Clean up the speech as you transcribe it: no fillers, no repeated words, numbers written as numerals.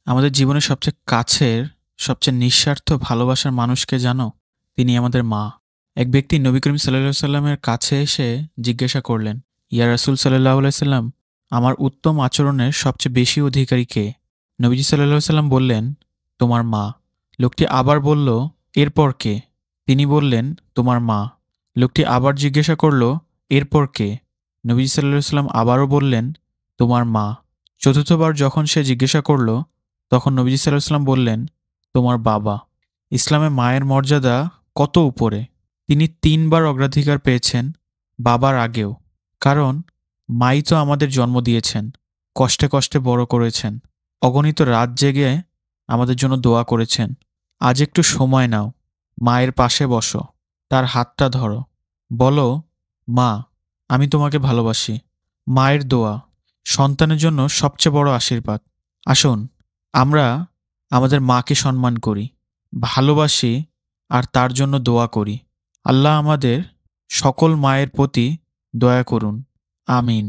আমাদের জীবনের সবচেয়ে কাছের, সবচেয়ে নিঃস্বার্থ ভালোবাসার মানুষকে জানো? তিনি আমাদের মা। এক ব্যক্তি নবী করিম সাল্লাল্লাহু সাল্লামের কাছে এসে জিজ্ঞাসা করলেন, ইয়া রাসূল সাল্লাল্লাহু আলাইহি সাল্লাম, আমার উত্তম আচরণের সবচেয়ে বেশি অধিকারী কে? নবীজি সাল্লাল্লাহু সাল্লাম বললেন, তোমার মা। লোকটি আবার বলল, এরপর কে? তিনি বললেন, তোমার মা। লোকটি আবার জিজ্ঞাসা করল, এরপর কে? নবীজি সাল্লাল্লাহু সাল্লাম আবারও বললেন, তোমার মা। চতুর্থবার যখন সে জিজ্ঞাসা করল, তখন নবীজি সাল্লাল্লাহু আলাইহি ওয়াসাল্লাম বললেন, তোমার বাবা। ইসলামে মায়ের মর্যাদা কত উপরে! তিনি ৩ বার অগ্রাধিকার পেয়েছেন বাবার আগেও। কারণ মাই তো আমাদের জন্ম দিয়েছেন, কষ্টে কষ্টে বড় করেছেন, অগণিত রাত জেগে আমাদের জন্য দোয়া করেছেন। আজ একটু সময় নাও, মায়ের পাশে বসো, তার হাতটা ধরো, বলো, মা, আমি তোমাকে ভালোবাসি। মায়ের দোয়া সন্তানের জন্য সবচেয়ে বড় আশীর্বাদ। আসুন আমরা আমাদের মাকে সম্মান করি, ভালোবাসি আর তার জন্য দোয়া করি। আল্লাহ আমাদের সকল মায়ের প্রতি দয়া করুন। আমিন।